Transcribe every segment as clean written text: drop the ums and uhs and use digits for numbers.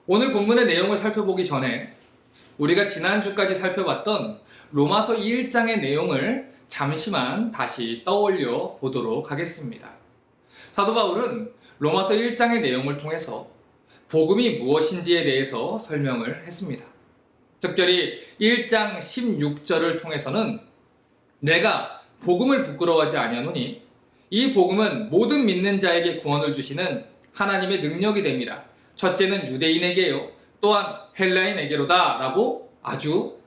오늘 본문의 내용을 살펴보기 전에 우리가 지난주까지 살펴봤던 로마서 1장의 내용을 잠시만 다시 떠올려 보도록 하겠습니다. 사도 바울은 로마서 1장의 내용을 통해서 복음이 무엇인지에 대해서 설명을 했습니다. 특별히 1장 16절을 통해서는 내가 복음을 부끄러워하지 아니하노니 이 복음은 모든 믿는 자에게 구원을 주시는 하나님의 능력이 됩니다. 첫째는 유대인에게요, 또한 헬라인에게로다 라고 아주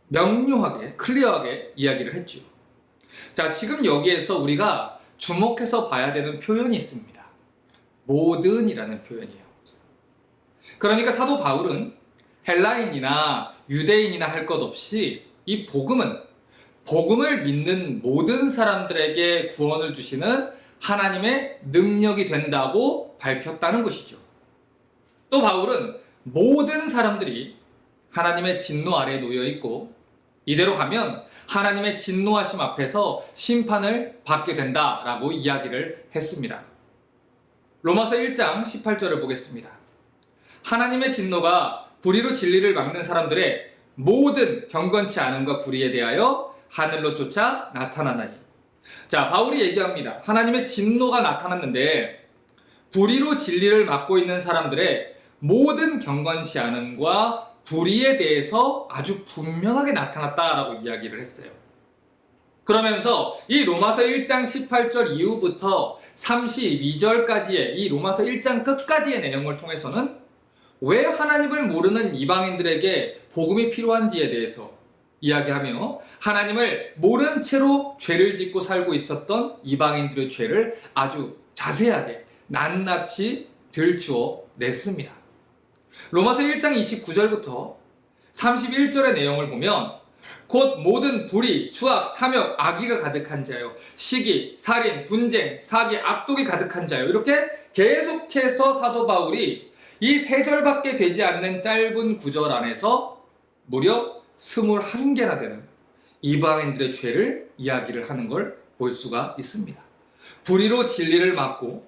명료하게 클리어하게 이야기를 했죠. 자, 지금 여기에서 우리가 주목해서 봐야 되는 표현이 있습니다. 모든이라는 표현이에요. 그러니까 사도 바울은 헬라인이나 유대인이나 할 것 없이 이 복음을 믿는 모든 사람들에게 구원을 주시는 하나님의 능력이 된다고 밝혔다는 것이죠. 또 바울은 모든 사람들이 하나님의 진노 아래에 놓여 있고 이대로 가면 하나님의 진노하심 앞에서 심판을 받게 된다라고 이야기를 했습니다. 로마서 1장 18절을 보겠습니다. 하나님의 진노가 불의로 진리를 막는 사람들의 모든 경건치 않음과 불의에 대하여 하늘로 쫓아 나타나나니. 자, 바울이 얘기합니다. 하나님의 진노가 나타났는데 불의로 진리를 막고 있는 사람들의 모든 경건치 않음과 불의에 대해서 아주 분명하게 나타났다라고 이야기를 했어요. 그러면서 이 로마서 1장 18절 이후부터 32절까지의 이 로마서 1장 끝까지의 내용을 통해서는 왜 하나님을 모르는 이방인들에게 복음이 필요한지에 대해서 이야기하며 하나님을 모른 채로 죄를 짓고 살고 있었던 이방인들의 죄를 아주 자세하게 낱낱이 들추어 냈습니다. 로마서 1장 29절부터 31절의 내용을 보면 곧 모든 불의, 추악, 탐욕, 악의가 가득한 자요, 시기, 살인, 분쟁, 사기, 악독이 가득한 자요, 이렇게 계속해서 사도 바울이 이 세 절밖에 되지 않는 짧은 구절 안에서 무려 21개나 되는 이방인들의 죄를 이야기를 하는 걸 볼 수가 있습니다. 불의로 진리를 막고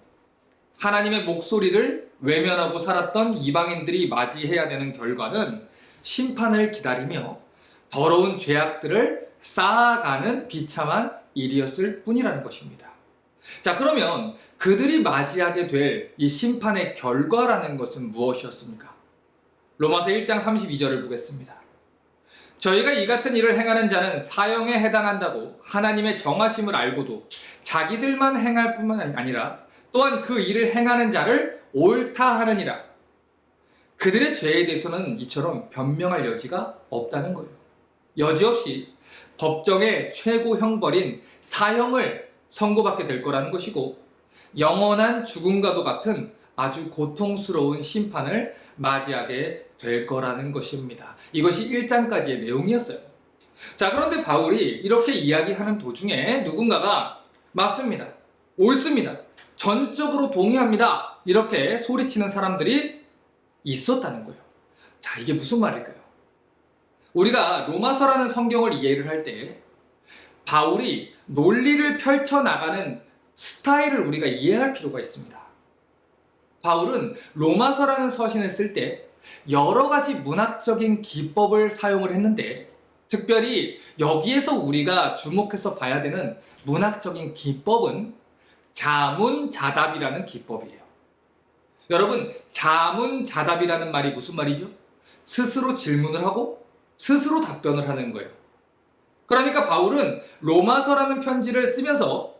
하나님의 목소리를 외면하고 살았던 이방인들이 맞이해야 되는 결과는 심판을 기다리며 더러운 죄악들을 쌓아가는 비참한 일이었을 뿐이라는 것입니다. 자, 그러면 그들이 맞이하게 될 이 심판의 결과라는 것은 무엇이었습니까? 로마서 1장 32절을 보겠습니다. 저희가 이 같은 일을 행하는 자는 사형에 해당한다고 하나님의 정하심을 알고도 자기들만 행할 뿐만 아니라 또한 그 일을 행하는 자를 옳다 하느니라. 그들의 죄에 대해서는 이처럼 변명할 여지가 없다는 거예요. 여지없이 법정의 최고 형벌인 사형을 선고받게 될 거라는 것이고 영원한 죽음과도 같은 아주 고통스러운 심판을 맞이하게 될 거라는 것입니다. 이것이 1장까지의 내용이었어요. 자, 그런데 바울이 이렇게 이야기하는 도중에 누군가가 맞습니다, 옳습니다, 전적으로 동의합니다, 이렇게 소리치는 사람들이 있었다는 거예요. 자, 이게 무슨 말일까요? 우리가 로마서라는 성경을 이해를 할 때 바울이 논리를 펼쳐나가는 스타일을 우리가 이해할 필요가 있습니다. 바울은 로마서라는 서신을 쓸 때 여러 가지 문학적인 기법을 사용을 했는데 특별히 여기에서 우리가 주목해서 봐야 되는 문학적인 기법은 자문자답이라는 기법이에요. 여러분, 자문자답이라는 말이 무슨 말이죠? 스스로 질문을 하고 스스로 답변을 하는 거예요. 그러니까 바울은 로마서라는 편지를 쓰면서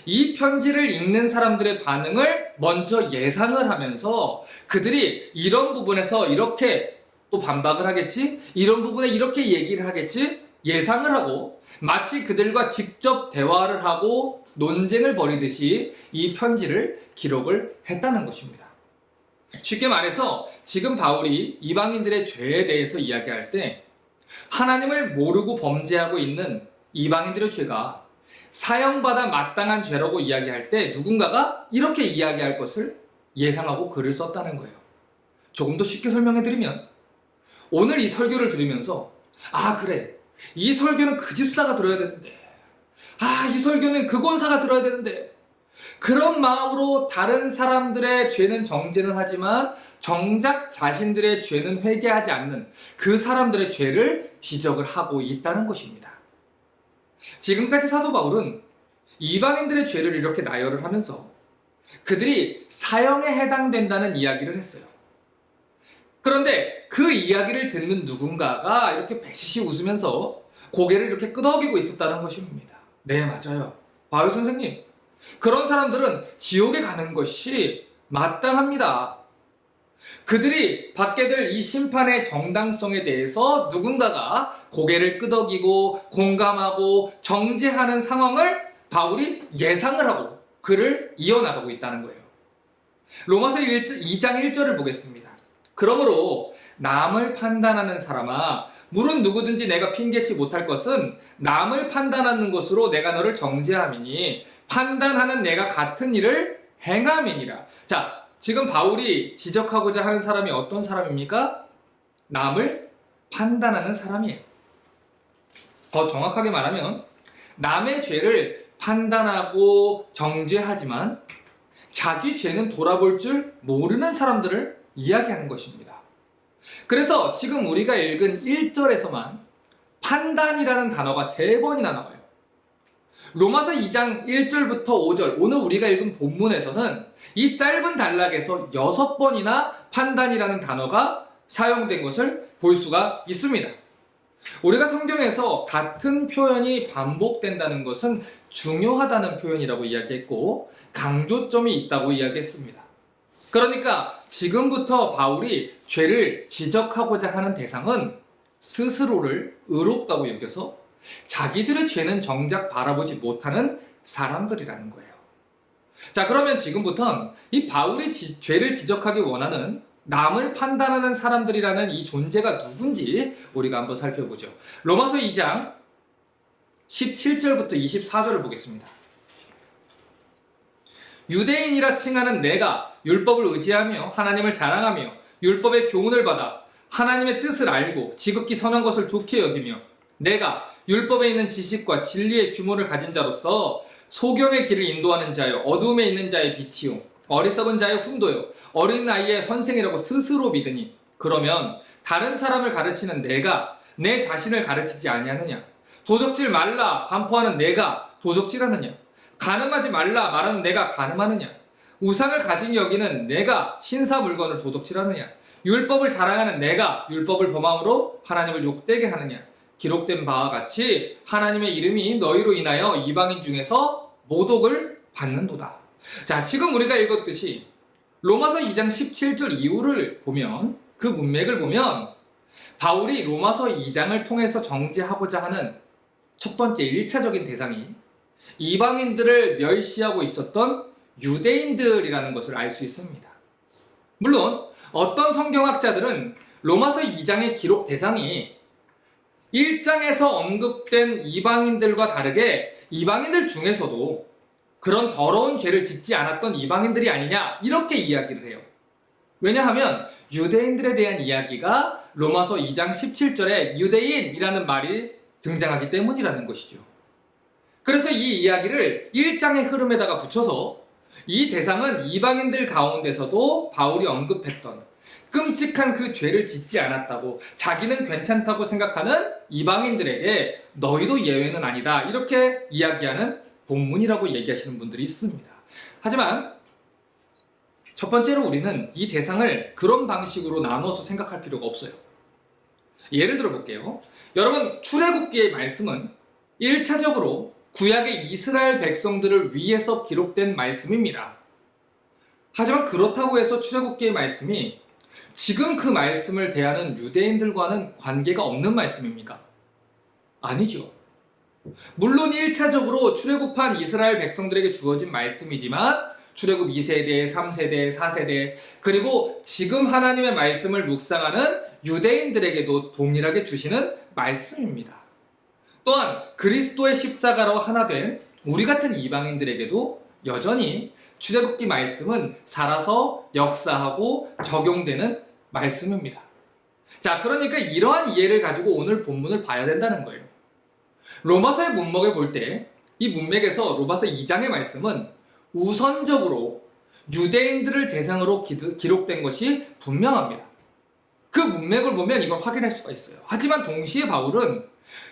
이 편지를 읽는 사람들의 반응을 먼저 예상을 하면서 그들이 이런 부분에서 이렇게 또 반박을 하겠지, 이런 부분에 이렇게 얘기를 하겠지 예상을 하고 마치 그들과 직접 대화를 하고 논쟁을 벌이듯이 이 편지를 기록을 했다는 것입니다. 쉽게 말해서 지금 바울이 이방인들의 죄에 대해서 이야기할 때 하나님을 모르고 범죄하고 있는 이방인들의 죄가 사형받아 마땅한 죄라고 이야기할 때 누군가가 이렇게 이야기할 것을 예상하고 글을 썼다는 거예요. 조금 더 쉽게 설명해드리면 오늘 이 설교를 들으면서 그래, 이 설교는 그 집사가 들어야 되는데, 이 설교는 그 권사가 들어야 되는데, 그런 마음으로 다른 사람들의 죄는 정죄는 하지만 정작 자신들의 죄는 회개하지 않는 그 사람들의 죄를 지적을 하고 있다는 것입니다. 지금까지 사도 바울은 이방인들의 죄를 이렇게 나열을 하면서 그들이 사형에 해당된다는 이야기를 했어요. 그런데 그 이야기를 듣는 누군가가 이렇게 배시시 웃으면서 고개를 이렇게 끄덕이고 있었다는 것입니다. 네, 맞아요. 바울 선생님, 그런 사람들은 지옥에 가는 것이 마땅합니다. 그들이 받게 될 이 심판의 정당성에 대해서 누군가가 고개를 끄덕이고 공감하고 정죄하는 상황을 바울이 예상을 하고 글을 이어나가고 있다는 거예요. 로마서 2장 1절을 보겠습니다. 그러므로 남을 판단하는 사람아, 물은 누구든지 내가 핑계치 못할 것은 남을 판단하는 것으로 내가 너를 정죄함이니 판단하는 내가 같은 일을 행함이니라. 자, 지금 바울이 지적하고자 하는 사람이 어떤 사람입니까? 남을 판단하는 사람이에요. 더 정확하게 말하면 남의 죄를 판단하고 정죄하지만 자기 죄는 돌아볼 줄 모르는 사람들을 이야기하는 것입니다. 그래서 지금 우리가 읽은 1절에서만 판단이라는 단어가 3번이나 나와요. 로마서 2장 1절부터 5절, 오늘 우리가 읽은 본문에서는 이 짧은 단락에서 6번이나 판단이라는 단어가 사용된 것을 볼 수가 있습니다. 우리가 성경에서 같은 표현이 반복된다는 것은 중요하다는 표현이라고 이야기했고 강조점이 있다고 이야기했습니다. 그러니까 지금부터 바울이 죄를 지적하고자 하는 대상은 스스로를 의롭다고 여겨서 자기들의 죄는 정작 바라보지 못하는 사람들이라는 거예요. 자, 그러면 지금부터는 이 바울이 죄를 지적하기 원하는 남을 판단하는 사람들이라는 이 존재가 누군지 우리가 한번 살펴보죠. 로마서 2장 17절부터 24절을 보겠습니다. 유대인이라 칭하는 내가 율법을 의지하며 하나님을 자랑하며 율법의 교훈을 받아 하나님의 뜻을 알고 지극히 선한 것을 좋게 여기며 내가 율법에 있는 지식과 진리의 규모를 가진 자로서 소경의 길을 인도하는 자요 어둠에 있는 자의 빛이요 어리석은 자의 훈도요 어린 아이의 선생이라고 스스로 믿으니 그러면 다른 사람을 가르치는 내가 내 자신을 가르치지 아니하느냐? 도적질 말라 반포하는 내가 도적질하느냐? 간음하지 말라 말하는 내가 간음하느냐? 우상을 가진 여기는 내가 신사 물건을 도적질하느냐? 율법을 자랑하는 내가 율법을 범함으로 하나님을 욕되게 하느냐? 기록된 바와 같이 하나님의 이름이 너희로 인하여 이방인 중에서 모독을 받는도다. 자, 지금 우리가 읽었듯이 로마서 2장 17절 이후를 보면 그 문맥을 보면 바울이 로마서 2장을 통해서 정죄하고자 하는 첫 번째 1차적인 대상이 이방인들을 멸시하고 있었던 유대인들이라는 것을 알 수 있습니다. 물론 어떤 성경학자들은 로마서 2장의 기록 대상이 1장에서 언급된 이방인들과 다르게 이방인들 중에서도 그런 더러운 죄를 짓지 않았던 이방인들이 아니냐 이렇게 이야기를 해요. 왜냐하면 유대인들에 대한 이야기가 로마서 2장 17절에 유대인이라는 말이 등장하기 때문이라는 것이죠. 그래서 이 이야기를 1장의 흐름에다가 붙여서 이 대상은 이방인들 가운데서도 바울이 언급했던 끔찍한 그 죄를 짓지 않았다고 자기는 괜찮다고 생각하는 이방인들에게 너희도 예외는 아니다 이렇게 이야기하는 본문이라고 얘기하시는 분들이 있습니다. 하지만 첫 번째로 우리는 이 대상을 그런 방식으로 나눠서 생각할 필요가 없어요. 예를 들어 볼게요. 여러분, 출애굽기의 말씀은 1차적으로 구약의 이스라엘 백성들을 위해서 기록된 말씀입니다. 하지만 그렇다고 해서 출애굽기의 말씀이 지금 그 말씀을 대하는 유대인들과는 관계가 없는 말씀입니까? 아니죠. 물론 1차적으로 출애굽한 이스라엘 백성들에게 주어진 말씀이지만 출애굽 2세대, 3세대, 4세대 그리고 지금 하나님의 말씀을 묵상하는 유대인들에게도 동일하게 주시는 말씀입니다. 또한 그리스도의 십자가로 하나 된 우리 같은 이방인들에게도 여전히 출애굽기 말씀은 살아서 역사하고 적용되는 말씀입니다. 자, 그러니까 이러한 이해를 가지고 오늘 본문을 봐야 된다는 거예요. 로마서의 문맥을 볼 때 이 문맥에서 로마서 2장의 말씀은 우선적으로 유대인들을 대상으로 기록된 것이 분명합니다. 그 문맥을 보면 이걸 확인할 수가 있어요. 하지만 동시에 바울은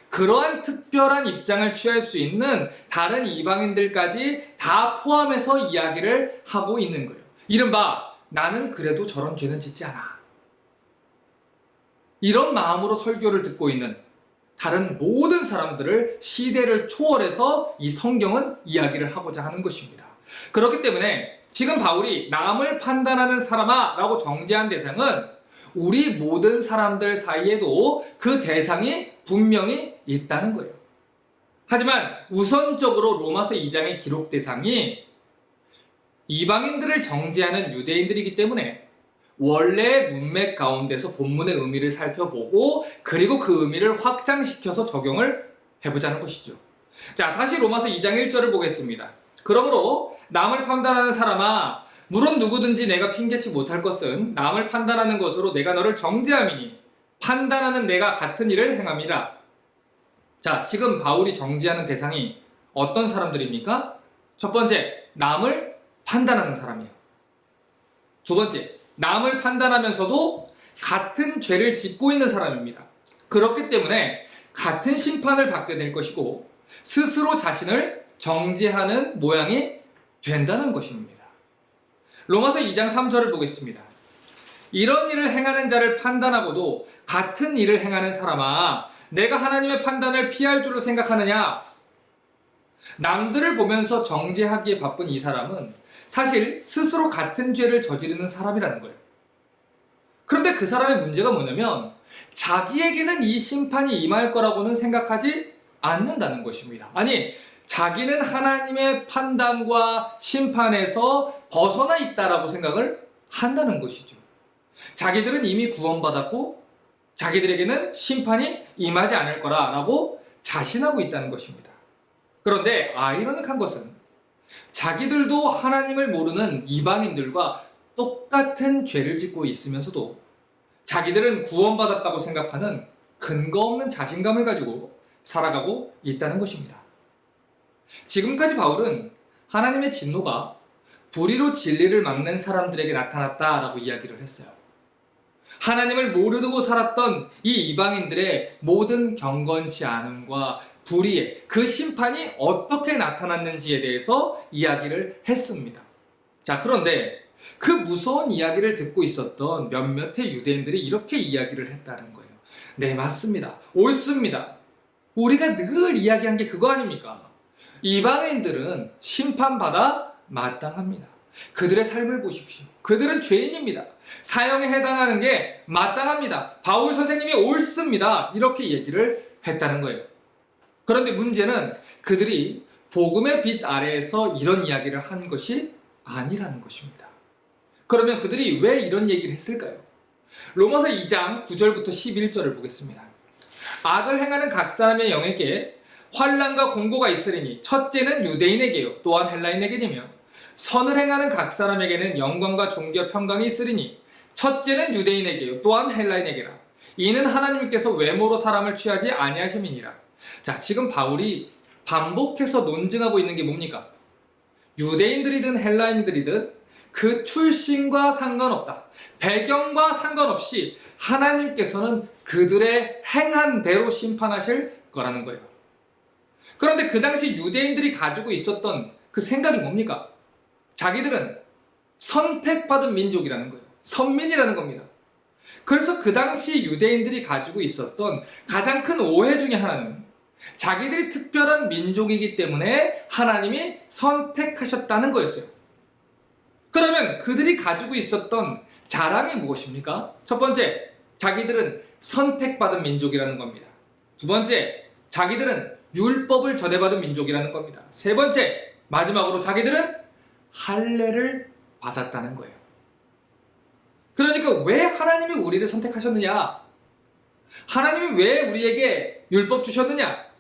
그러한 특별한 입장을 취할 수 있는 다른 이방인들까지 다 포함해서 이야기를 하고 있는 거예요. 이른바 나는 그래도 저런 죄는 짓지 않아. 이런 마음으로 설교를 듣고 있는 다른 모든 사람들을 시대를 초월해서 이 성경은 이야기를 하고자 하는 것입니다. 그렇기 때문에 지금 바울이 남을 판단하는 사람아 라고 정죄한 대상은 우리 모든 사람들 사이에도 그 대상이 분명히 있다는 거예요. 하지만 우선적으로 로마서 2장의 기록 대상이 이방인들을 정죄하는 유대인들이기 때문에 원래의 문맥 가운데서 본문의 의미를 살펴보고 그리고 그 의미를 확장시켜서 적용을 해보자는 것이죠. 자, 다시 로마서 2장 1절을 보겠습니다. 그러므로 남을 판단하는 사람아, 물론 누구든지 내가 핑계치 못할 것은 남을 판단하는 것으로 내가 너를 정죄함이니 판단하는 내가 같은 일을 행함이라. 자, 지금 바울이 정죄하는 대상이 어떤 사람들입니까? 첫 번째, 남을 판단하는 사람이에요. 두 번째, 남을 판단하면서도 같은 죄를 짓고 있는 사람입니다. 그렇기 때문에 같은 심판을 받게 될 것이고 스스로 자신을 정죄하는 모양이 된다는 것입니다. 로마서 2장 3절을 보겠습니다. 이런 일을 행하는 자를 판단하고도 같은 일을 행하는 사람아, 내가 하나님의 판단을 피할 줄로 생각하느냐? 남들을 보면서 정죄하기에 바쁜 이 사람은 사실 스스로 같은 죄를 저지르는 사람이라는 거예요. 그런데 그 사람의 문제가 뭐냐면 자기에게는 이 심판이 임할 거라고는 생각하지 않는다는 것입니다. 아니, 자기는 하나님의 판단과 심판에서 벗어나 있다라고 생각을 한다는 것이죠. 자기들은 이미 구원받았고 자기들에게는 심판이 임하지 않을 거라고 자신하고 있다는 것입니다. 그런데 아이러닉한 것은 자기들도 하나님을 모르는 이방인들과 똑같은 죄를 짓고 있으면서도 자기들은 구원받았다고 생각하는 근거 없는 자신감을 가지고 살아가고 있다는 것입니다. 지금까지 바울은 하나님의 진노가 불의로 진리를 막는 사람들에게 나타났다라고 이야기를 했어요. 하나님을 모르고 살았던 이 이방인들의 모든 경건치 않음과 불의의 그 심판이 어떻게 나타났는지에 대해서 이야기를 했습니다. 자, 그런데 그 무서운 이야기를 듣고 있었던 몇몇의 유대인들이 이렇게 이야기를 했다는 거예요. 네, 맞습니다. 옳습니다. 우리가 늘 이야기한 게 그거 아닙니까? 이방인들은 심판받아 마땅합니다. 그들의 삶을 보십시오. 그들은 죄인입니다. 사형에 해당하는 게 마땅합니다. 바울 선생님이 옳습니다. 이렇게 얘기를 했다는 거예요. 그런데 문제는 그들이 복음의 빛 아래에서 이런 이야기를 한 것이 아니라는 것입니다. 그러면 그들이 왜 이런 얘기를 했을까요? 로마서 2장 9절부터 11절을 보겠습니다. 악을 행하는 각 사람의 영에게 환난과 공고가 있으리니 첫째는 유대인에게요 또한 헬라인에게니며 선을 행하는 각 사람에게는 영광과 존귀와 평강이 있으리니 첫째는 유대인에게요 또한 헬라인에게라. 이는 하나님께서 외모로 사람을 취하지 아니하심이니라. 자, 지금 바울이 반복해서 논증하고 있는 게 뭡니까? 유대인들이든 헬라인들이든 그 출신과 상관없다. 배경과 상관없이 하나님께서는 그들의 행한 대로 심판하실 거라는 거예요. 그런데 그 당시 유대인들이 가지고 있었던 그 생각이 뭡니까? 자기들은 선택받은 민족이라는 거예요. 선민이라는 겁니다. 그래서 그 당시 유대인들이 가지고 있었던 가장 큰 오해 중에 하나는 자기들이 특별한 민족이기 때문에 하나님이 선택하셨다는 거였어요. 그러면 그들이 가지고 있었던 자랑이 무엇입니까? 첫 번째, 자기들은 선택받은 민족이라는 겁니다. 두 번째, 자기들은 율법을 전해받은 민족이라는 겁니다. 세 번째, 마지막으로 자기들은 할례를 받았다는 거예요. 그러니까 왜 하나님이 우리를 선택하셨느냐? 하나님이 왜 우리에게 율법 주셨느냐?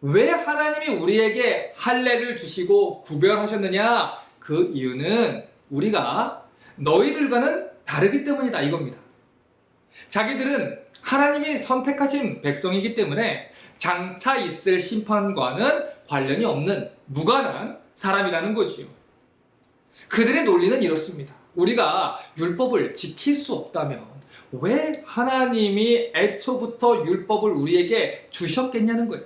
왜 하나님이 우리에게 할례를 주시고 구별하셨느냐? 그 이유는 우리가 너희들과는 다르기 때문이다 이겁니다. 자기들은 하나님이 선택하신 백성이기 때문에 장차 있을 심판과는 관련이 없는 무관한 사람이라는 거지요. 그들의 논리는 이렇습니다. 우리가 율법을 지킬 수 없다면 왜 하나님이 애초부터 율법을 우리에게 주셨겠냐는 거예요.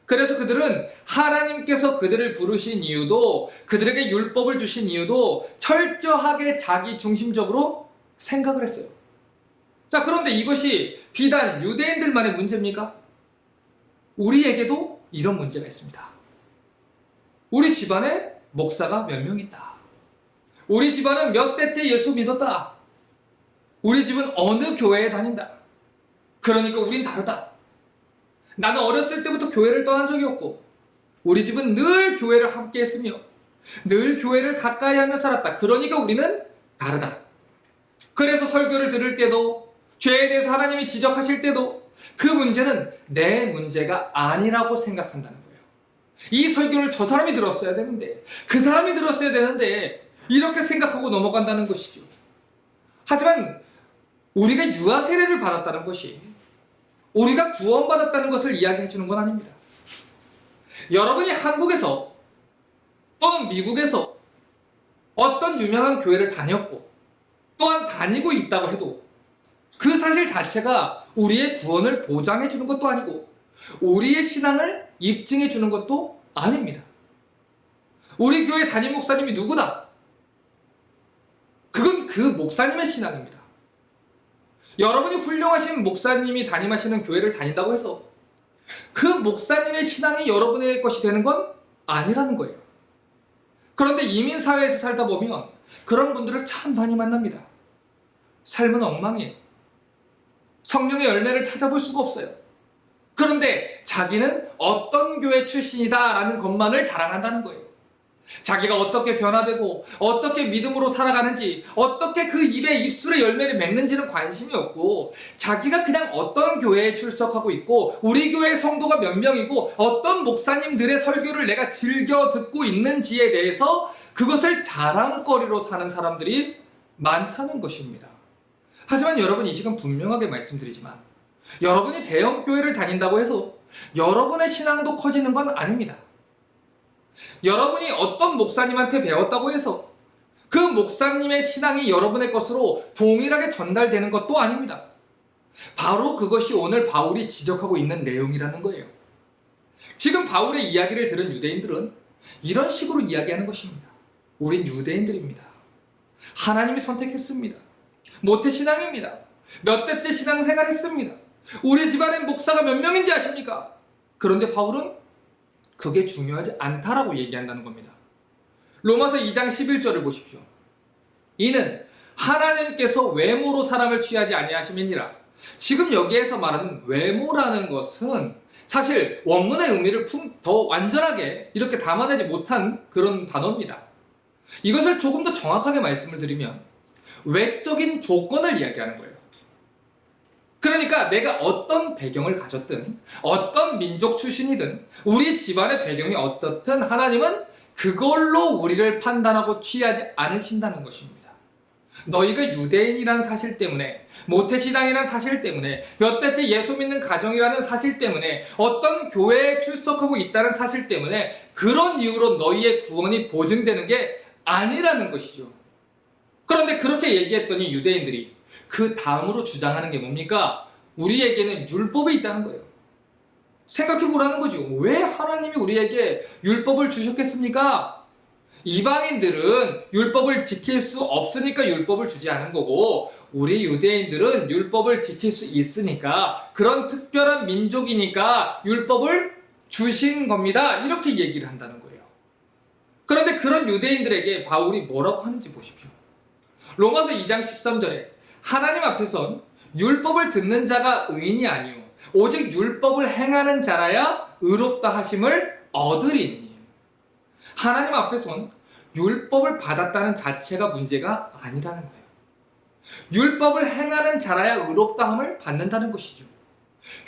그래서 그들은 하나님께서 그들을 부르신 이유도, 그들에게 율법을 주신 이유도 철저하게 자기 중심적으로 생각을 했어요. 자, 그런데 이것이 비단 유대인들만의 문제입니까? 우리에게도 이런 문제가 있습니다. 우리 집안에 목사가 몇 명 있다. 우리 집안은 몇 대째 예수 믿었다. 우리 집은 어느 교회에 다닌다. 그러니까 우린 다르다. 나는 어렸을 때부터 교회를 떠난 적이 없고 우리 집은 늘 교회를 함께 했으며 늘 교회를 가까이 하며 살았다. 그러니까 우리는 다르다. 그래서 설교를 들을 때도 죄에 대해서 하나님이 지적하실 때도 그 문제는 내 문제가 아니라고 생각한다는 거예요. 이 설교를 저 사람이 들었어야 되는데, 그 사람이 들었어야 되는데 이렇게 생각하고 넘어간다는 것이죠. 하지만 우리가 유아 세례를 받았다는 것이 우리가 구원받았다는 것을 이야기해 주는 건 아닙니다. 여러분이 한국에서 또는 미국에서 어떤 유명한 교회를 다녔고 또한 다니고 있다고 해도 그 사실 자체가 우리의 구원을 보장해 주는 것도 아니고 우리의 신앙을 입증해 주는 것도 아닙니다. 우리 교회 담임 목사님이 누구다? 그건 그 목사님의 신앙입니다. 여러분이 훌륭하신 목사님이 담임하시는 교회를 다닌다고 해서 그 목사님의 신앙이 여러분의 것이 되는 건 아니라는 거예요. 그런데 이민사회에서 살다 보면 그런 분들을 참 많이 만납니다. 삶은 엉망이에요. 성령의 열매를 찾아볼 수가 없어요. 그런데 자기는 어떤 교회 출신이다라는 것만을 자랑한다는 거예요. 자기가 어떻게 변화되고 어떻게 믿음으로 살아가는지, 어떻게 그 입술의 열매를 맺는지는 관심이 없고 자기가 그냥 어떤 교회에 출석하고 있고 우리 교회 성도가 몇 명이고 어떤 목사님들의 설교를 내가 즐겨 듣고 있는지에 대해서 그것을 자랑거리로 사는 사람들이 많다는 것입니다. 하지만 여러분, 이 시간 분명하게 말씀드리지만 여러분이 대형 교회를 다닌다고 해서 여러분의 신앙도 커지는 건 아닙니다. 여러분이 어떤 목사님한테 배웠다고 해서 그 목사님의 신앙이 여러분의 것으로 동일하게 전달되는 것도 아닙니다. 바로 그것이 오늘 바울이 지적하고 있는 내용이라는 거예요. 지금 바울의 이야기를 들은 유대인들은 이런 식으로 이야기하는 것입니다. 우린 유대인들입니다. 하나님이 선택했습니다. 모태신앙입니다. 몇 대째 신앙생활 했습니다. 우리 집안엔 목사가 몇 명인지 아십니까? 그런데 바울은 그게 중요하지 않다라고 얘기한다는 겁니다. 로마서 2장 11절을 보십시오. 이는 하나님께서 외모로 사람을 취하지 아니하심이니라. 지금 여기에서 말하는 외모라는 것은 사실 원문의 의미를 더 완전하게 이렇게 담아내지 못한 그런 단어입니다. 이것을 조금 더 정확하게 말씀을 드리면 외적인 조건을 이야기하는 거예요. 그러니까 내가 어떤 배경을 가졌든 어떤 민족 출신이든 우리 집안의 배경이 어떻든 하나님은 그걸로 우리를 판단하고 취하지 않으신다는 것입니다. 너희가 유대인이라는 사실 때문에, 모태신앙이라는 사실 때문에, 몇 대째 예수 믿는 가정이라는 사실 때문에, 어떤 교회에 출석하고 있다는 사실 때문에 그런 이유로 너희의 구원이 보증되는 게 아니라는 것이죠. 그런데 그렇게 얘기했더니 유대인들이 그 다음으로 주장하는 게 뭡니까? 우리에게는 율법이 있다는 거예요. 생각해 보라는 거죠. 왜 하나님이 우리에게 율법을 주셨겠습니까? 이방인들은 율법을 지킬 수 없으니까 율법을 주지 않은 거고 우리 유대인들은 율법을 지킬 수 있으니까 그런 특별한 민족이니까 율법을 주신 겁니다. 이렇게 얘기를 한다는 거예요. 그런데 그런 유대인들에게 바울이 뭐라고 하는지 보십시오. 로마서 2장 13절에 하나님 앞에선 율법을 듣는 자가 의인이 아니요 오직 율법을 행하는 자라야 의롭다 하심을 얻으리니. 하나님 앞에선 율법을 받았다는 자체가 문제가 아니라는 거예요. 율법을 행하는 자라야 의롭다함을 받는다는 것이죠.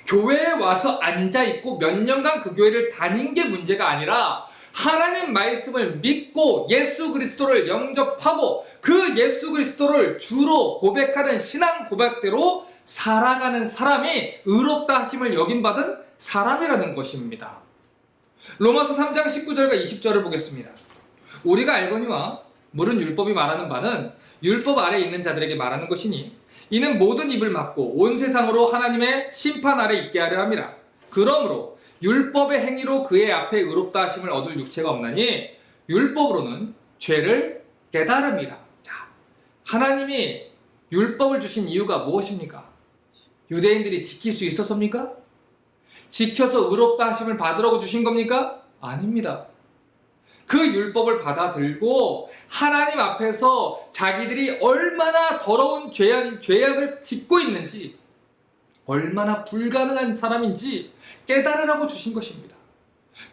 교회에 와서 앉아있고 몇 년간 그 교회를 다닌 게 문제가 아니라 하나님 말씀을 믿고 예수 그리스도를 영접하고 그 예수 그리스도를 주로 고백하는 신앙 고백대로 살아가는 사람이 의롭다 하심을 여김받은 사람이라는 것입니다. 로마서 3장 19절과 20절을 보겠습니다. 우리가 알거니와 물은 율법이 말하는 바는 율법 아래 있는 자들에게 말하는 것이니 이는 모든 입을 막고 온 세상으로 하나님의 심판 아래 있게 하려 함이라. 그러므로 율법의 행위로 그의 앞에 의롭다 하심을 얻을 육체가 없나니 율법으로는 죄를 깨달음이라. 자, 하나님이 율법을 주신 이유가 무엇입니까? 유대인들이 지킬 수 있었습니까? 지켜서 의롭다 하심을 받으라고 주신 겁니까? 아닙니다. 그 율법을 받아들고 하나님 앞에서 자기들이 얼마나 더러운 죄악을 짓고 있는지, 얼마나 불가능한 사람인지 깨달으라고 주신 것입니다.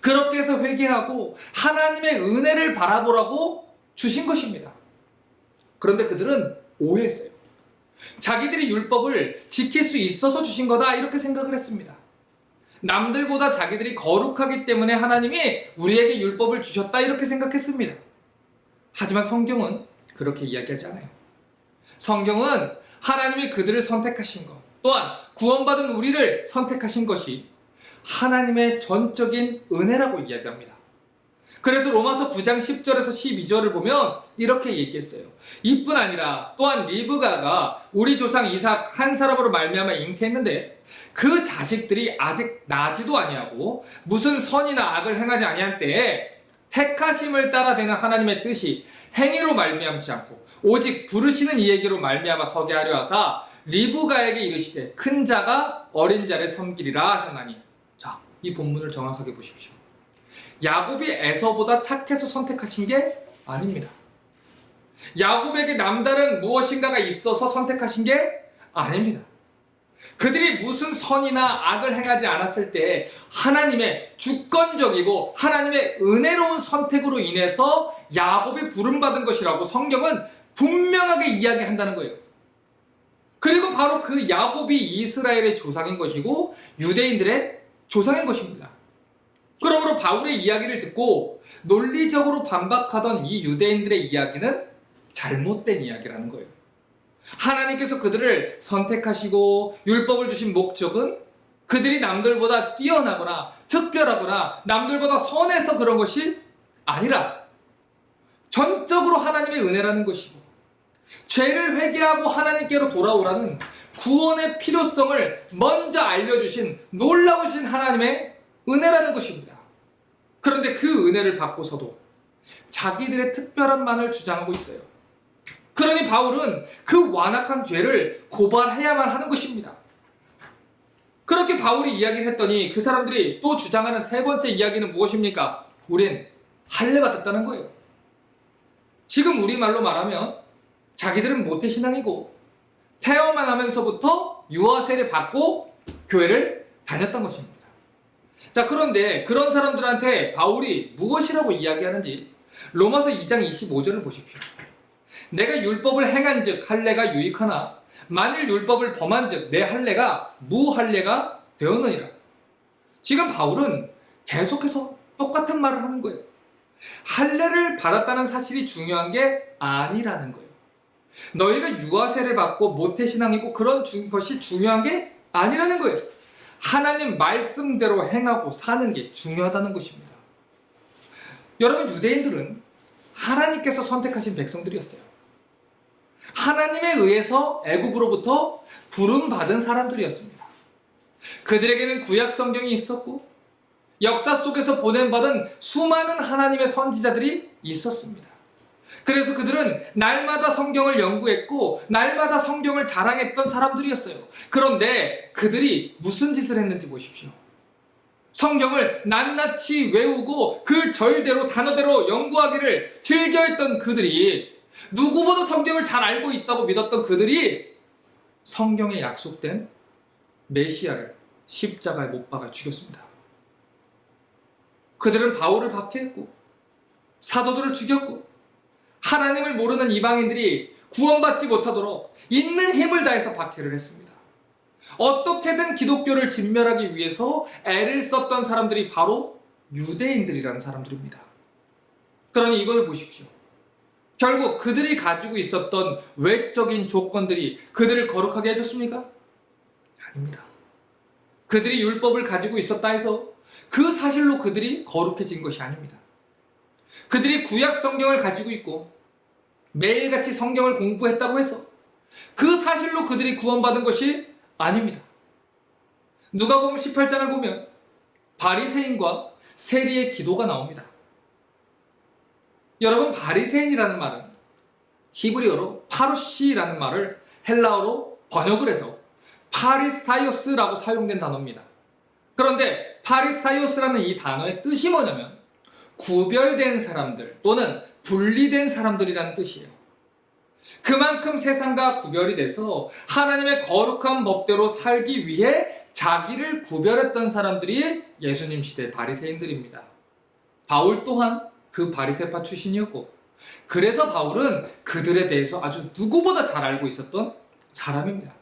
그렇게 해서 회개하고 하나님의 은혜를 바라보라고 주신 것입니다. 그런데 그들은 오해했어요. 자기들이 율법을 지킬 수 있어서 주신 거다 이렇게 생각을 했습니다. 남들보다 자기들이 거룩하기 때문에 하나님이 우리에게 율법을 주셨다 이렇게 생각했습니다. 하지만 성경은 그렇게 이야기하지 않아요. 성경은 하나님이 그들을 선택하신 것, 또한 구원받은 우리를 선택하신 것이 하나님의 전적인 은혜라고 이야기합니다. 그래서 로마서 9장 10절에서 12절을 보면 이렇게 얘기했어요. 이뿐 아니라 또한 리브가가 우리 조상 이삭 한 사람으로 말미암아 잉태했는데 그 자식들이 아직 나지도 아니하고 무슨 선이나 악을 행하지 아니한 때에 택하심을 따라 되는 하나님의 뜻이 행위로 말미암지 않고 오직 부르시는 이에게로 말미암아 서게 하려 하사 리브가에게 이르시되 큰 자가 어린 자를 섬기리라 하셨나니. 자, 이 본문을 정확하게 보십시오. 야곱이 에서보다 착해서 선택하신 게 아닙니다. 야곱에게 남다른 무엇인가가 있어서 선택하신 게 아닙니다. 그들이 무슨 선이나 악을 행하지 않았을 때 하나님의 주권적이고 하나님의 은혜로운 선택으로 인해서 야곱이 부름받은 것이라고 성경은 분명하게 이야기한다는 거예요. 그리고 바로 그 야곱이 이스라엘의 조상인 것이고 유대인들의 조상인 것입니다. 그러므로 바울의 이야기를 듣고 논리적으로 반박하던 이 유대인들의 이야기는 잘못된 이야기라는 거예요. 하나님께서 그들을 선택하시고 율법을 주신 목적은 그들이 남들보다 뛰어나거나 특별하거나 남들보다 선해서 그런 것이 아니라 전적으로 하나님의 은혜라는 것이고 죄를 회개하고 하나님께로 돌아오라는 구원의 필요성을 먼저 알려주신 놀라우신 하나님의 은혜라는 것입니다. 그런데 그 은혜를 받고서도 자기들의 특별함만을 주장하고 있어요. 그러니 바울은 그 완악한 죄를 고발해야만 하는 것입니다. 그렇게 바울이 이야기를 했더니 그 사람들이 또 주장하는 세 번째 이야기는 무엇입니까? 우린 할례받았다는 거예요. 지금 우리말로 말하면 자기들은 모태신앙이고 태어만 하면서부터 유아세례 받고 교회를 다녔던 것입니다. 자, 그런데 그런 사람들한테 바울이 무엇이라고 이야기하는지 로마서 2장 25절을 보십시오. 내가 율법을 행한즉 할례가 유익하나 만일 율법을 범한즉 내 할례가 무할례가 되었느니라. 지금 바울은 계속해서 똑같은 말을 하는 거예요. 할례를 받았다는 사실이 중요한 게 아니라는 거예요. 너희가 유아세례 받고 모태신앙이고 그런 것이 중요한 게 아니라는 거예요. 하나님 말씀대로 행하고 사는 게 중요하다는 것입니다. 여러분, 유대인들은 하나님께서 선택하신 백성들이었어요. 하나님에 의해서 애굽으로부터 부름받은 사람들이었습니다. 그들에게는 구약 성경이 있었고 역사 속에서 보냄받은 수많은 하나님의 선지자들이 있었습니다. 그래서 그들은 날마다 성경을 연구했고 날마다 성경을 자랑했던 사람들이었어요. 그런데 그들이 무슨 짓을 했는지 보십시오. 성경을 낱낱이 외우고 그 절대로 단어대로 연구하기를 즐겨했던 그들이, 누구보다 성경을 잘 알고 있다고 믿었던 그들이 성경에 약속된 메시아를 십자가에 못 박아 죽였습니다. 그들은 바울을 박해했고 사도들을 죽였고 하나님을 모르는 이방인들이 구원받지 못하도록 있는 힘을 다해서 박해를 했습니다. 어떻게든 기독교를 진멸하기 위해서 애를 썼던 사람들이 바로 유대인들이라는 사람들입니다. 그러니 이걸 보십시오. 결국 그들이 가지고 있었던 외적인 조건들이 그들을 거룩하게 해줬습니까? 아닙니다. 그들이 율법을 가지고 있었다 해서 그 사실로 그들이 거룩해진 것이 아닙니다. 그들이 구약 성경을 가지고 있고 매일같이 성경을 공부했다고 해서 그 사실로 그들이 구원받은 것이 아닙니다. 누가복음 18장을 보면 바리새인과 세리의 기도가 나옵니다. 여러분, 바리새인이라는 말은 히브리어로 파루시라는 말을 헬라어로 번역을 해서 파리사이오스라고 사용된 단어입니다. 그런데 파리사이오스라는 이 단어의 뜻이 뭐냐면 구별된 사람들 또는 분리된 사람들이라는 뜻이에요. 그만큼 세상과 구별이 돼서 하나님의 거룩한 법대로 살기 위해 자기를 구별했던 사람들이 예수님 시대 바리새인들입니다. 바울 또한 그 바리새파 출신이었고, 그래서 바울은 그들에 대해서 아주 누구보다 잘 알고 있었던 사람입니다.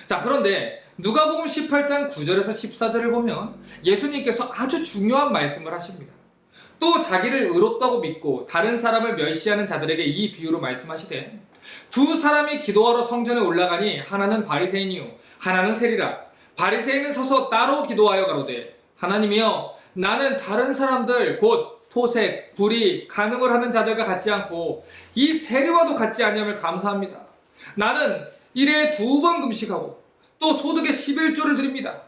자, 그런데 누가복음 18장 9절에서 14절을 보면 예수님께서 아주 중요한 말씀을 하십니다. 또 자기를 의롭다고 믿고 다른 사람을 멸시하는 자들에게 이 비유로 말씀하시되, 두 사람이 기도하러 성전에 올라가니 하나는 바리새인이요 하나는 세리라. 바리새인은 서서 따로 기도하여 가로되, 하나님이여, 나는 다른 사람들 곧 토색, 불의, 간음을 하는 자들과 같지 않고 이 세리와도 같지 아니함을 감사합니다. 나는 일에 2번 금식하고 또 소득의 11조를 드립니다.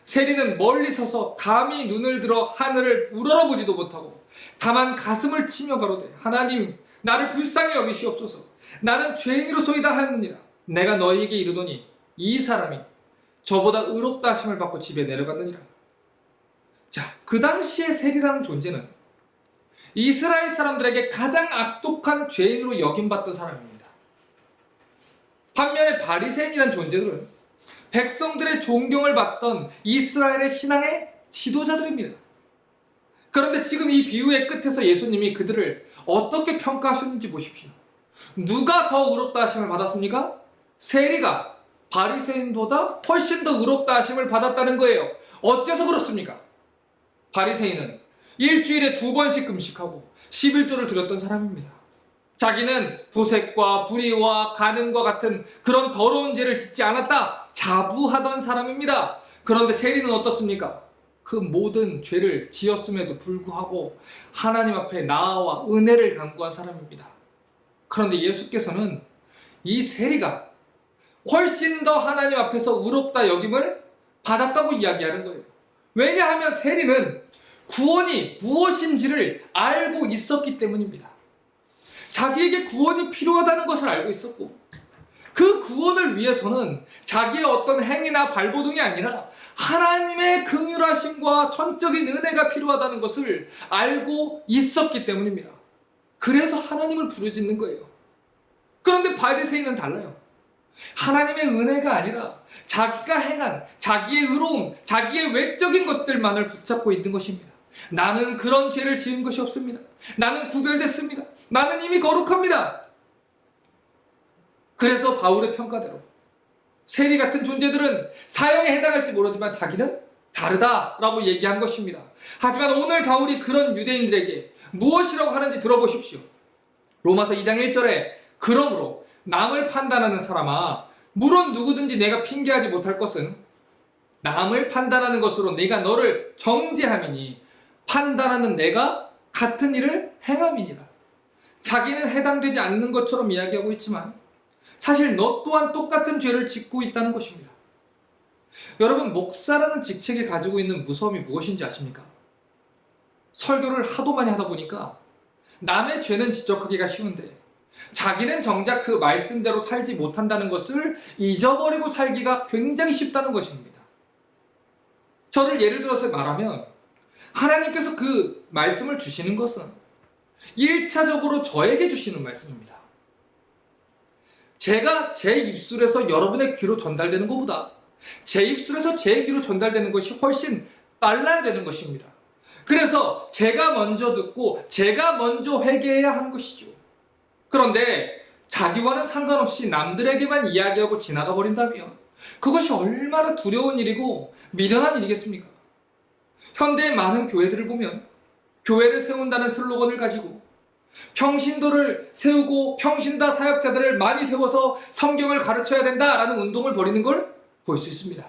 세리는 멀리 서서 감히 눈을 들어 하늘을 우러러보지도 못하고 다만 가슴을 치며 가로되, 하나님, 나를 불쌍히 여기시옵소서. 나는 죄인으로소이다 하느니라. 내가 너희에게 이르노니 이 사람이 저보다 의롭다 하심을 받고 집에 내려갔느니라. 자, 그 당시의 세리라는 존재는 이스라엘 사람들에게 가장 악독한 죄인으로 여김받던 사람입니다. 반면에 바리새인이라는 존재들은 백성들의 존경을 받던 이스라엘의 신앙의 지도자들입니다. 그런데 지금 이 비유의 끝에서 예수님이 그들을 어떻게 평가하셨는지 보십시오. 누가 더 의롭다 하심을 받았습니까? 세리가 바리새인보다 훨씬 더 의롭다 하심을 받았다는 거예요. 어째서 그렇습니까? 바리새인은 일주일에 2번씩 금식하고 11조를 드렸던 사람입니다. 자기는 도색과 불의와 간음과 같은 그런 더러운 죄를 짓지 않았다 자부하던 사람입니다. 그런데 세리는 어떻습니까? 그 모든 죄를 지었음에도 불구하고 하나님 앞에 나아와 은혜를 간구한 사람입니다. 그런데 예수께서는 이 세리가 훨씬 더 하나님 앞에서 의롭다 여김을 받았다고 이야기하는 거예요. 왜냐하면 세리는 구원이 무엇인지를 알고 있었기 때문입니다. 자기에게 구원이 필요하다는 것을 알고 있었고, 그 구원을 위해서는 자기의 어떤 행위나 발버둥이 아니라 하나님의 긍휼하심과 전적인 은혜가 필요하다는 것을 알고 있었기 때문입니다. 그래서 하나님을 부르짖는 거예요. 그런데 바리새인은 달라요. 하나님의 은혜가 아니라 자기가 행한 자기의 의로움, 자기의 외적인 것들만을 붙잡고 있는 것입니다. 나는 그런 죄를 지은 것이 없습니다. 나는 구별됐습니다. 나는 이미 거룩합니다. 그래서 바울의 평가대로 세리 같은 존재들은 사형에 해당할지 모르지만 자기는 다르다라고 얘기한 것입니다. 하지만 오늘 바울이 그런 유대인들에게 무엇이라고 하는지 들어보십시오. 로마서 2장 1절에 그러므로 남을 판단하는 사람아, 물론 누구든지 내가 핑계하지 못할 것은 남을 판단하는 것으로 내가 너를 정죄함이니 판단하는 내가 같은 일을 행함이니라. 자기는 해당되지 않는 것처럼 이야기하고 있지만 사실 너 또한 똑같은 죄를 짓고 있다는 것입니다. 여러분, 목사라는 직책이 가지고 있는 무서움이 무엇인지 아십니까? 설교를 하도 많이 하다 보니까 남의 죄는 지적하기가 쉬운데 자기는 정작 그 말씀대로 살지 못한다는 것을 잊어버리고 살기가 굉장히 쉽다는 것입니다. 저를 예를 들어서 말하면 하나님께서 그 말씀을 주시는 것은 1차적으로 저에게 주시는 말씀입니다. 제가 제 입술에서 여러분의 귀로 전달되는 것보다 제 입술에서 제 귀로 전달되는 것이 훨씬 빨라야 되는 것입니다. 그래서 제가 먼저 듣고 제가 먼저 회개해야 하는 것이죠. 그런데 자기와는 상관없이 남들에게만 이야기하고 지나가 버린다면 그것이 얼마나 두려운 일이고 미련한 일이겠습니까? 현대의 많은 교회들을 보면 교회를 세운다는 슬로건을 가지고 평신도를 세우고 평신다 사역자들을 많이 세워서 성경을 가르쳐야 된다라는 운동을 벌이는 걸 볼 수 있습니다.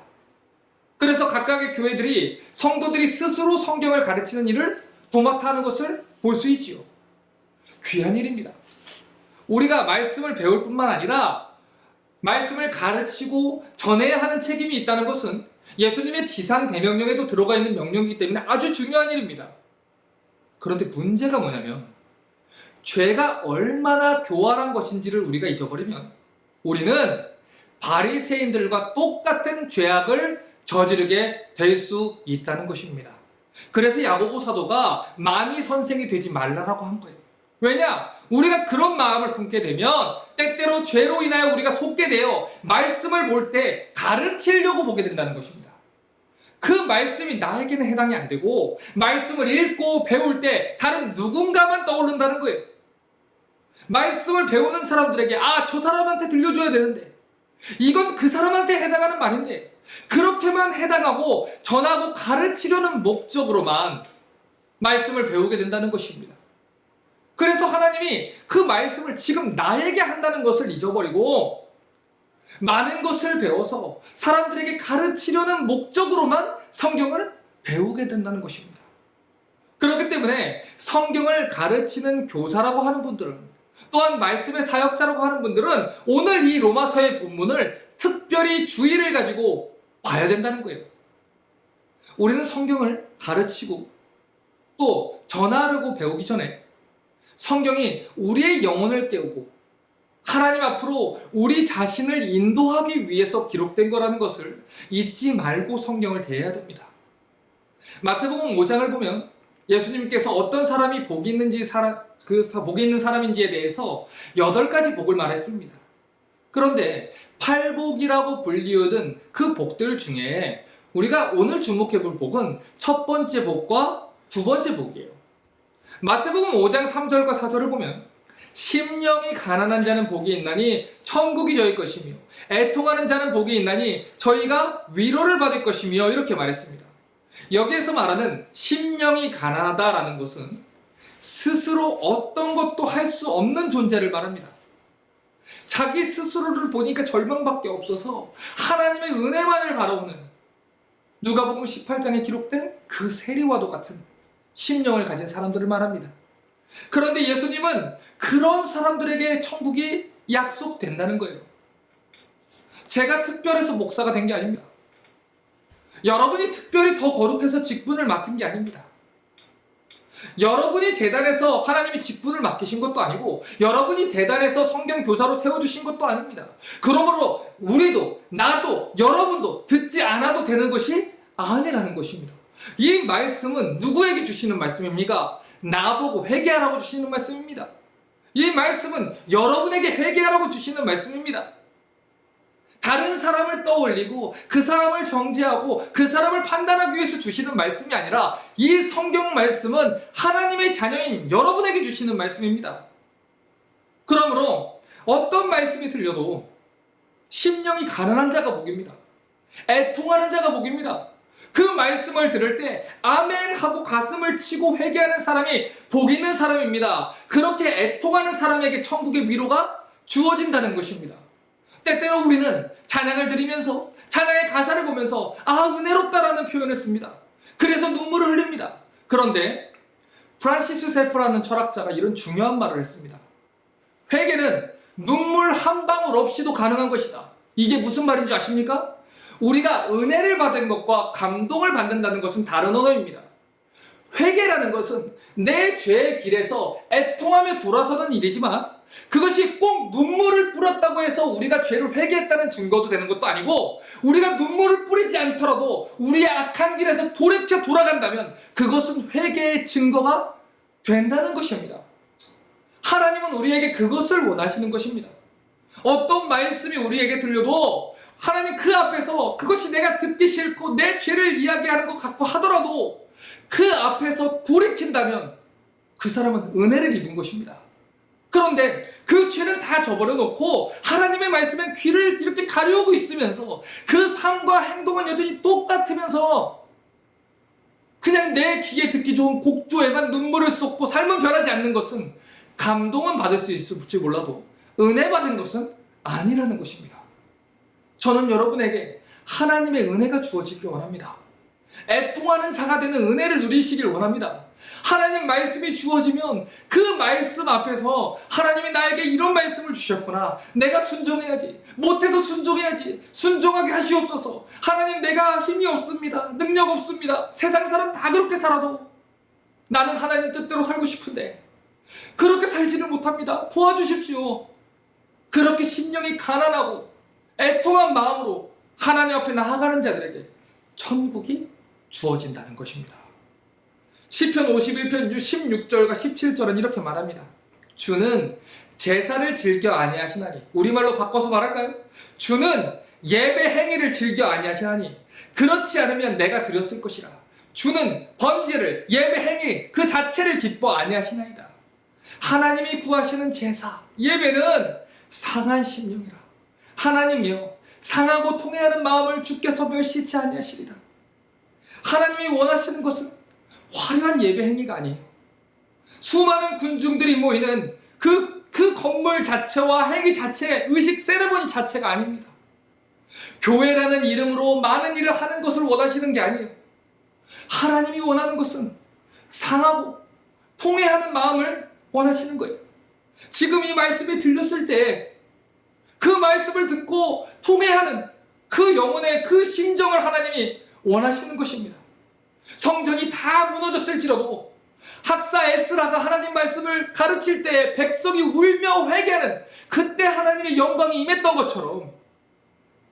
그래서 각각의 교회들이 성도들이 스스로 성경을 가르치는 일을 도맡아 하는 것을 볼 수 있지요. 귀한 일입니다. 우리가 말씀을 배울 뿐만 아니라 말씀을 가르치고 전해야 하는 책임이 있다는 것은 예수님의 지상 대명령에도 들어가 있는 명령이기 때문에 아주 중요한 일입니다. 그런데 문제가 뭐냐면 죄가 얼마나 교활한 것인지를 우리가 잊어버리면 우리는 바리새인들과 똑같은 죄악을 저지르게 될 수 있다는 것입니다. 그래서 야고보 사도가 많이 선생이 되지 말라라고 한 거예요. 왜냐? 우리가 그런 마음을 품게 되면 때때로 죄로 인하여 우리가 속게 되어 말씀을 볼 때 가르치려고 보게 된다는 것입니다. 그 말씀이 나에게는 해당이 안 되고 말씀을 읽고 배울 때 다른 누군가만 떠오른다는 거예요. 말씀을 배우는 사람들에게 저 사람한테 들려줘야 되는데 이건 그 사람한테 해당하는 말인데 그렇게만 해당하고 전하고 가르치려는 목적으로만 말씀을 배우게 된다는 것입니다. 그래서 하나님이 그 말씀을 지금 나에게 한다는 것을 잊어버리고 많은 것을 배워서 사람들에게 가르치려는 목적으로만 성경을 배우게 된다는 것입니다. 그렇기 때문에 성경을 가르치는 교사라고 하는 분들은 또한 말씀의 사역자라고 하는 분들은 오늘 이 로마서의 본문을 특별히 주의를 가지고 봐야 된다는 거예요. 우리는 성경을 가르치고 또 전하려고 배우기 전에 성경이 우리의 영혼을 깨우고 하나님 앞으로 우리 자신을 인도하기 위해서 기록된 거라는 것을 잊지 말고 성경을 대해야 됩니다. 마태복음 5장을 보면 예수님께서 어떤 사람이 복이 있는 사람인지에 대해서 8가지 복을 말했습니다. 그런데 팔복이라고 불리우던 그 복들 중에 우리가 오늘 주목해 볼 복은 첫 번째 복과 두 번째 복이에요. 마태복음 5장 3절과 4절을 보면 심령이 가난한 자는 복이 있나니 천국이 저희 것이며 애통하는 자는 복이 있나니 저희가 위로를 받을 것이며 이렇게 말했습니다. 여기에서 말하는 심령이 가난하다라는 것은 스스로 어떤 것도 할 수 없는 존재를 말합니다. 자기 스스로를 보니까 절망밖에 없어서 하나님의 은혜만을 바라보는 누가복음 18장에 기록된 그 세리와도 같은 심령을 가진 사람들을 말합니다. 그런데 예수님은 그런 사람들에게 천국이 약속된다는 거예요. 제가 특별해서 목사가 된 게 아닙니다. 여러분이 특별히 더 거룩해서 직분을 맡은 게 아닙니다. 여러분이 대단해서 하나님이 직분을 맡기신 것도 아니고 여러분이 대단해서 성경 교사로 세워주신 것도 아닙니다. 그러므로 우리도 나도 여러분도 듣지 않아도 되는 것이 아니라는 것입니다. 이 말씀은 누구에게 주시는 말씀입니까? 나보고 회개하라고 주시는 말씀입니다. 이 말씀은 여러분에게 회개하라고 주시는 말씀입니다. 다른 사람을 떠올리고 그 사람을 정죄하고 그 사람을 판단하기 위해서 주시는 말씀이 아니라 이 성경 말씀은 하나님의 자녀인 여러분에게 주시는 말씀입니다. 그러므로 어떤 말씀이 들려도 심령이 가난한 자가 복입니다. 애통하는 자가 복입니다. 그 말씀을 들을 때 아멘 하고 가슴을 치고 회개하는 사람이 복 있는 사람입니다. 그렇게 애통하는 사람에게 천국의 위로가 주어진다는 것입니다. 때때로 우리는 찬양을 드리면서 찬양의 가사를 보면서 은혜롭다라는 표현을 씁니다. 그래서 눈물을 흘립니다. 그런데 프란시스 세프라는 철학자가 이런 중요한 말을 했습니다. 회개는 눈물 한 방울 없이도 가능한 것이다. 이게 무슨 말인지 아십니까? 우리가 은혜를 받은 것과 감동을 받는다는 것은 다른 언어입니다. 회개라는 것은 내 죄의 길에서 애통하며 돌아서는 일이지만 그것이 꼭 눈물을 뿌렸다고 해서 우리가 죄를 회개했다는 증거도 되는 것도 아니고 우리가 눈물을 뿌리지 않더라도 우리의 악한 길에서 돌이켜 돌아간다면 그것은 회개의 증거가 된다는 것입니다. 하나님은 우리에게 그것을 원하시는 것입니다. 어떤 말씀이 우리에게 들려도 하나님 그 앞에서 그것이 내가 듣기 싫고 내 죄를 이야기하는 것 같고 하더라도 그 앞에서 돌이킨다면 그 사람은 은혜를 입은 것입니다. 그런데 그 죄는 다 저버려 놓고 하나님의 말씀에 귀를 이렇게 가려우고 있으면서 그 삶과 행동은 여전히 똑같으면서 그냥 내 귀에 듣기 좋은 곡조에만 눈물을 쏟고 삶은 변하지 않는 것은 감동은 받을 수 있을지 몰라도 은혜 받은 것은 아니라는 것입니다. 저는 여러분에게 하나님의 은혜가 주어지길 원합니다. 애통하는 자가 되는 은혜를 누리시길 원합니다. 하나님 말씀이 주어지면 그 말씀 앞에서 하나님이 나에게 이런 말씀을 주셨구나. 내가 순종해야지. 못해도 순종해야지. 순종하게 하시옵소서. 하나님, 내가 힘이 없습니다. 능력 없습니다. 세상 사람 다 그렇게 살아도 나는 하나님 뜻대로 살고 싶은데 그렇게 살지를 못합니다. 도와주십시오. 그렇게 심령이 가난하고 애통한 마음으로 하나님 앞에 나아가는 자들에게 천국이 주어진다는 것입니다. 시편 51편 16절과 17절은 이렇게 말합니다. 주는 제사를 즐겨 아니하시나니, 우리말로 바꿔서 말할까요? 주는 예배 행위를 즐겨 아니하시나니 그렇지 않으면 내가 드렸을 것이라. 주는 번제를, 예배 행위 그 자체를 기뻐 아니하시나이다. 하나님이 구하시는 제사, 예배는 상한 심령이라. 하나님이여, 상하고 통회하는 마음을 주께서 멸시치 아니하시리라. 하나님이 원하시는 것은 화려한 예배 행위가 아니에요. 수많은 군중들이 모이는 그 건물 자체와 행위 자체, 의식 세레모니 자체가 아닙니다. 교회라는 이름으로 많은 일을 하는 것을 원하시는 게 아니에요. 하나님이 원하는 것은 상하고 통회하는 마음을 원하시는 거예요. 지금 이 말씀이 들렸을 때 그 말씀을 듣고 통회하는 그 영혼의 그 심정을 하나님이 원하시는 것입니다. 성전이 다 무너졌을지라도 학사 에스라가 하나님 말씀을 가르칠 때 백성이 울며 회개하는 그때 하나님의 영광이 임했던 것처럼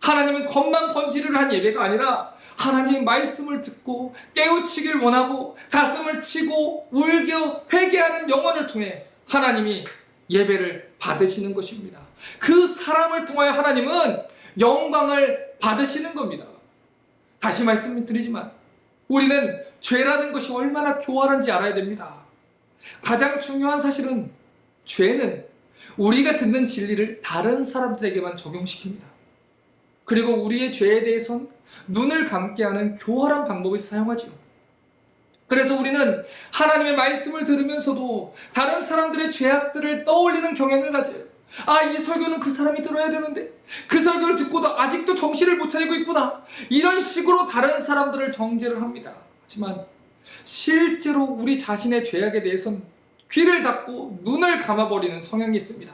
하나님은 겉만 번지르르 한 예배가 아니라 하나님의 말씀을 듣고 깨우치길 원하고 가슴을 치고 울겨 회개하는 영혼을 통해 하나님이 예배를 받으시는 것입니다. 그 사람을 통하여 하나님은 영광을 받으시는 겁니다. 다시 말씀드리지만 우리는 죄라는 것이 얼마나 교활한지 알아야 됩니다. 가장 중요한 사실은 죄는 우리가 듣는 진리를 다른 사람들에게만 적용시킵니다. 그리고 우리의 죄에 대해선 눈을 감게 하는 교활한 방법을 사용하죠. 그래서 우리는 하나님의 말씀을 들으면서도 다른 사람들의 죄악들을 떠올리는 경향을 가져요. 아, 이 설교는 그 사람이 들어야 되는데 그 설교를 듣고도 아직도 정신을 못 차리고 있구나. 이런 식으로 다른 사람들을 정죄를 합니다. 하지만 실제로 우리 자신의 죄악에 대해서는 귀를 닫고 눈을 감아버리는 성향이 있습니다.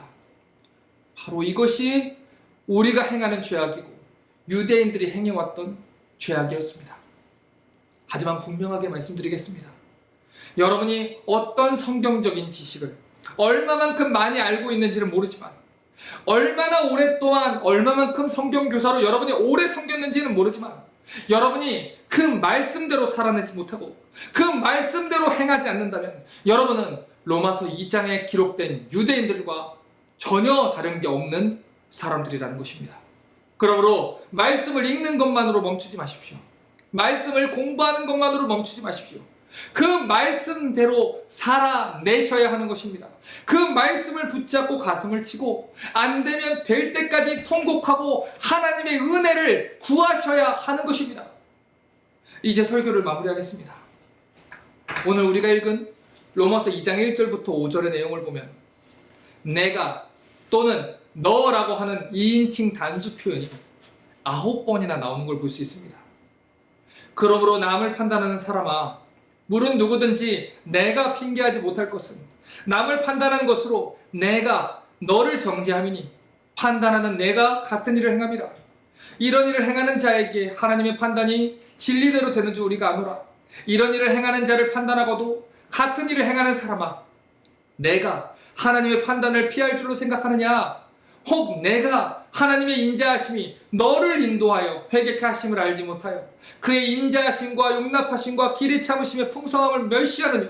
바로 이것이 우리가 행하는 죄악이고 유대인들이 행해왔던 죄악이었습니다. 하지만 분명하게 말씀드리겠습니다. 여러분이 어떤 성경적인 지식을 얼마만큼 많이 알고 있는지는 모르지만 얼마나 오랫동안 얼마만큼 성경교사로 여러분이 오래 섬겼는지는 모르지만 여러분이 그 말씀대로 살아내지 못하고 그 말씀대로 행하지 않는다면 여러분은 로마서 2장에 기록된 유대인들과 전혀 다른 게 없는 사람들이라는 것입니다. 그러므로 말씀을 읽는 것만으로 멈추지 마십시오. 말씀을 공부하는 것만으로 멈추지 마십시오. 그 말씀대로 살아내셔야 하는 것입니다. 그 말씀을 붙잡고 가슴을 치고 안 되면 될 때까지 통곡하고 하나님의 은혜를 구하셔야 하는 것입니다. 이제 설교를 마무리하겠습니다. 오늘 우리가 읽은 로마서 2장 1절부터 5절의 내용을 보면 내가 또는 너라고 하는 2인칭 단수 표현이 9번이나 나오는 걸 볼 수 있습니다. 그러므로 남을 판단하는 사람아, 물은 누구든지 내가 핑계하지 못할 것은 남을 판단하는 것으로 내가 너를 정죄함이니 판단하는 내가 같은 일을 행함이라. 이런 일을 행하는 자에게 하나님의 판단이 진리대로 되는 줄 우리가 아노라. 이런 일을 행하는 자를 판단하고도 같은 일을 행하는 사람아, 내가 하나님의 판단을 피할 줄로 생각하느냐? 혹 내가 하나님의 인자하심이 너를 인도하여 회개케 하심을 알지 못하여 그의 인자하심과 용납하심과 길이 참으심의 풍성함을 멸시하느냐?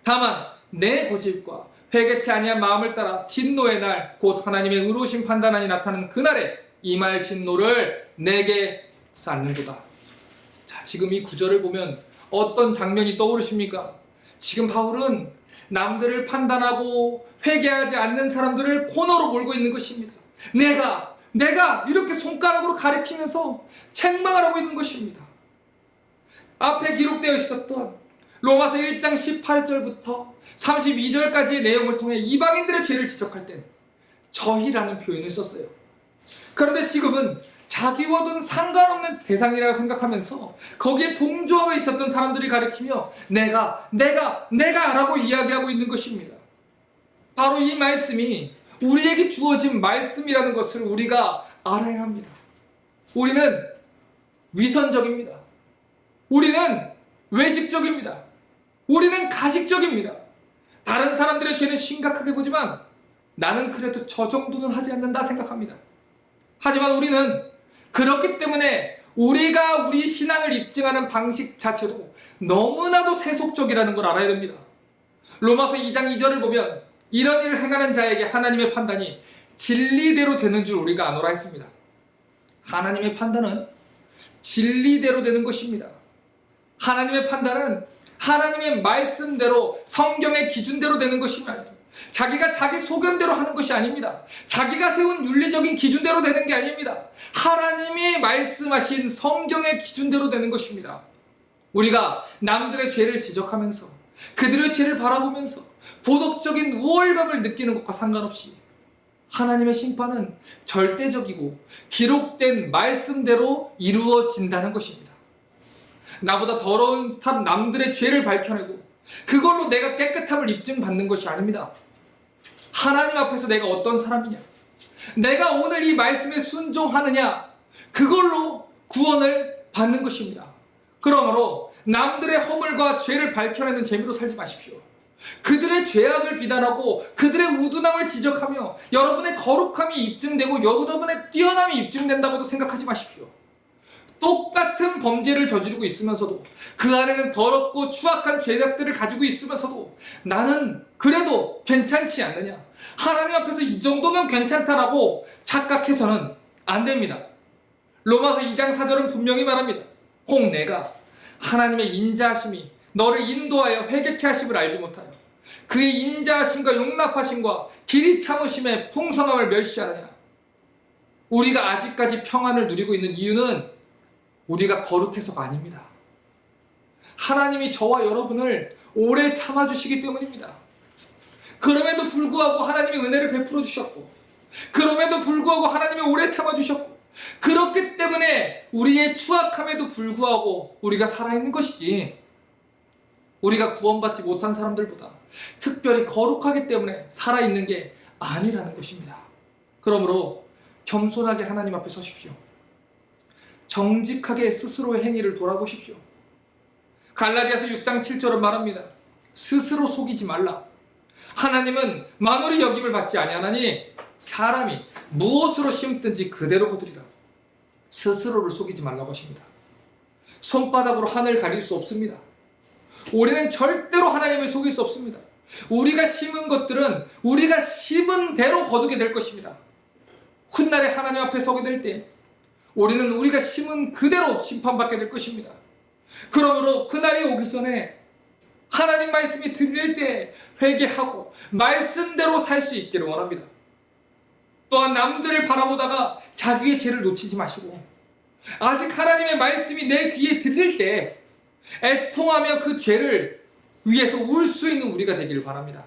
다만 내 고집과 회개치 아니한 마음을 따라 진노의 날 곧 하나님의 의로우신 판단안이 나타나는 그날에 임할 진노를 내게 쌓는도다. 자, 지금 이 구절을 보면 어떤 장면이 떠오르십니까? 지금 바울은 남들을 판단하고 회개하지 않는 사람들을 코너로 몰고 있는 것입니다. 내가 이렇게 손가락으로 가리키면서 책망을 하고 있는 것입니다. 앞에 기록되어 있었던 로마서 1장 18절부터 32절까지의 내용을 통해 이방인들의 죄를 지적할 땐 저희라는 표현을 썼어요. 그런데 지금은 자기와는 상관없는 대상이라고 생각하면서 거기에 동조하고 있었던 사람들이 가리키며 내가 라고 이야기하고 있는 것입니다. 바로 이 말씀이 우리에게 주어진 말씀이라는 것을 우리가 알아야 합니다. 우리는 위선적입니다. 우리는 외식적입니다. 우리는 가식적입니다. 다른 사람들의 죄는 심각하게 보지만 나는 그래도 저 정도는 하지 않는다 생각합니다. 하지만 우리는 그렇기 때문에 우리가 우리 신앙을 입증하는 방식 자체도 너무나도 세속적이라는 걸 알아야 됩니다. 로마서 2장 2절을 보면 이런 일을 행하는 자에게 하나님의 판단이 진리대로 되는 줄 우리가 아노라 했습니다. 하나님의 판단은 진리대로 되는 것입니다. 하나님의 판단은 하나님의 말씀대로 성경의 기준대로 되는 것입니다. 자기가 자기 소견대로 하는 것이 아닙니다. 자기가 세운 윤리적인 기준대로 되는 게 아닙니다. 하나님이 말씀하신 성경의 기준대로 되는 것입니다. 우리가 남들의 죄를 지적하면서 그들의 죄를 바라보면서 도덕적인 우월감을 느끼는 것과 상관없이 하나님의 심판은 절대적이고 기록된 말씀대로 이루어진다는 것입니다. 나보다 더러운 남들의 죄를 밝혀내고 그걸로 내가 깨끗함을 입증받는 것이 아닙니다. 하나님 앞에서 내가 어떤 사람이냐, 내가 오늘 이 말씀에 순종하느냐, 그걸로 구원을 받는 것입니다. 그러므로 남들의 허물과 죄를 밝혀내는 재미로 살지 마십시오. 그들의 죄악을 비난하고 그들의 우둔함을 지적하며 여러분의 거룩함이 입증되고 여러분의 뛰어남이 입증된다고도 생각하지 마십시오. 똑같은 범죄를 저지르고 있으면서도 그 안에는 더럽고 추악한 죄악들을 가지고 있으면서도 나는 그래도 괜찮지 않느냐, 하나님 앞에서 이 정도면 괜찮다라고 착각해서는 안 됩니다. 로마서 2장 4절은 분명히 말합니다. 혹 내가 하나님의 인자하심이 너를 인도하여 회개케 하심을 알지 못하여 그의 인자하심과 용납하심과 길이 참으심의 풍성함을 멸시하느냐. 우리가 아직까지 평안을 누리고 있는 이유는 우리가 거룩해서가 아닙니다. 하나님이 저와 여러분을 오래 참아주시기 때문입니다. 그럼에도 불구하고 하나님이 은혜를 베풀어 주셨고, 그럼에도 불구하고 하나님이 오래 참아주셨고, 그렇기 때문에 우리의 추악함에도 불구하고 우리가 살아있는 것이지, 우리가 구원받지 못한 사람들보다 특별히 거룩하기 때문에 살아있는 게 아니라는 것입니다. 그러므로 겸손하게 하나님 앞에 서십시오. 정직하게 스스로의 행위를 돌아보십시오. 갈라디아서 6장 7절은 말합니다. 스스로 속이지 말라. 하나님은 만월의 여김을 받지 아니하나니 사람이 무엇으로 심든지 그대로 거두리라. 스스로를 속이지 말라고 하십니다. 손바닥으로 하늘 가릴 수 없습니다. 우리는 절대로 하나님을 속일 수 없습니다. 우리가 심은 것들은 우리가 심은 대로 거두게 될 것입니다. 훗날에 하나님 앞에 서게 될 때 우리는 우리가 심은 그대로 심판받게 될 것입니다. 그러므로 그날이 오기 전에 하나님 말씀이 들릴 때 회개하고 말씀대로 살 수 있기를 원합니다. 또한 남들을 바라보다가 자기의 죄를 놓치지 마시고 아직 하나님의 말씀이 내 귀에 들릴 때 애통하며 그 죄를 위해서 울 수 있는 우리가 되기를 바랍니다.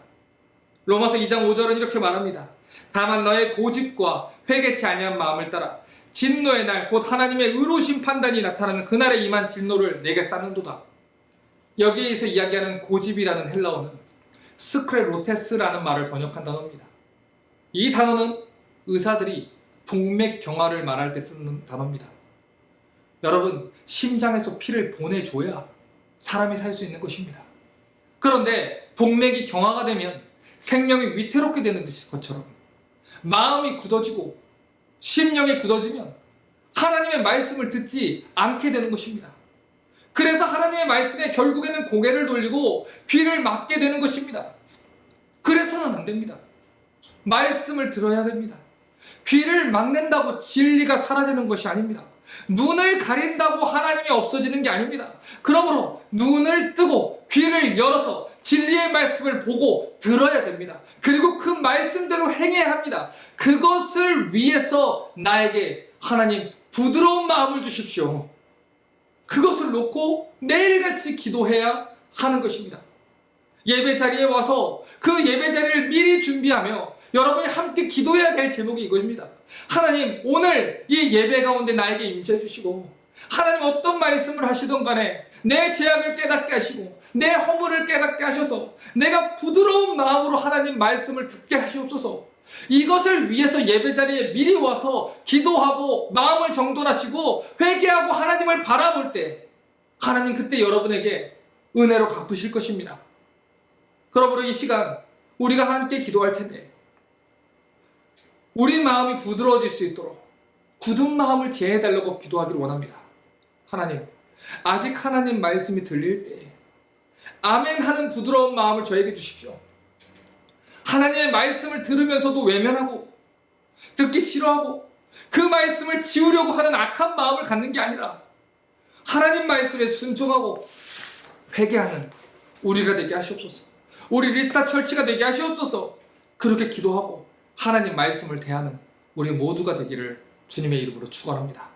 로마서 2장 5절은 이렇게 말합니다. 다만 너의 고집과 회개치 아니한 마음을 따라 진노의 날 곧 하나님의 의로우신 판단이 나타나는 그날에 임한 진노를 내게 쌓는도다. 여기에서 이야기하는 고집이라는 헬라어는 스크레로테스라는 말을 번역한 단어입니다. 이 단어는 의사들이 동맥경화를 말할 때 쓰는 단어입니다. 여러분, 심장에서 피를 보내줘야 사람이 살 수 있는 것입니다. 그런데 동맥이 경화가 되면 생명이 위태롭게 되는 것처럼 마음이 굳어지고 심령이 굳어지면 하나님의 말씀을 듣지 않게 되는 것입니다. 그래서 하나님의 말씀에 결국에는 고개를 돌리고 귀를 막게 되는 것입니다. 그래서는 안 됩니다. 말씀을 들어야 됩니다. 귀를 막는다고 진리가 사라지는 것이 아닙니다. 눈을 가린다고 하나님이 없어지는 게 아닙니다. 그러므로 눈을 뜨고 귀를 열어서 진리의 말씀을 보고 들어야 됩니다. 그리고 그 말씀대로 행해야 합니다. 그것을 위해서 나에게 하나님 부드러운 마음을 주십시오. 그것을 놓고 매일같이 기도해야 하는 것입니다. 예배 자리에 와서 그 예배 자리를 미리 준비하며 여러분이 함께 기도해야 될 제목이 이것입니다. 하나님, 오늘 이 예배 가운데 나에게 임재해 주시고, 하나님 어떤 말씀을 하시던 간에 내 죄악을 깨닫게 하시고 내 허물을 깨닫게 하셔서 내가 부드러운 마음으로 하나님 말씀을 듣게 하시옵소서. 이것을 위해서 예배 자리에 미리 와서 기도하고 마음을 정돈하시고 회개하고 하나님을 바라볼 때 하나님 그때 여러분에게 은혜로 갚으실 것입니다. 그러므로 이 시간 우리가 함께 기도할 텐데 우리 마음이 부드러워질 수 있도록 굳은 마음을 제해달라고 기도하기를 원합니다. 하나님, 아직 하나님 말씀이 들릴 때 아멘 하는 부드러운 마음을 저에게 주십시오. 하나님의 말씀을 들으면서도 외면하고 듣기 싫어하고 그 말씀을 지우려고 하는 악한 마음을 갖는 게 아니라 하나님 말씀에 순종하고 회개하는 우리가 되게 하시옵소서. 우리 리스타 철치가 되게 하시옵소서. 그렇게 기도하고 하나님 말씀을 대하는 우리 모두가 되기를 주님의 이름으로 축원합니다.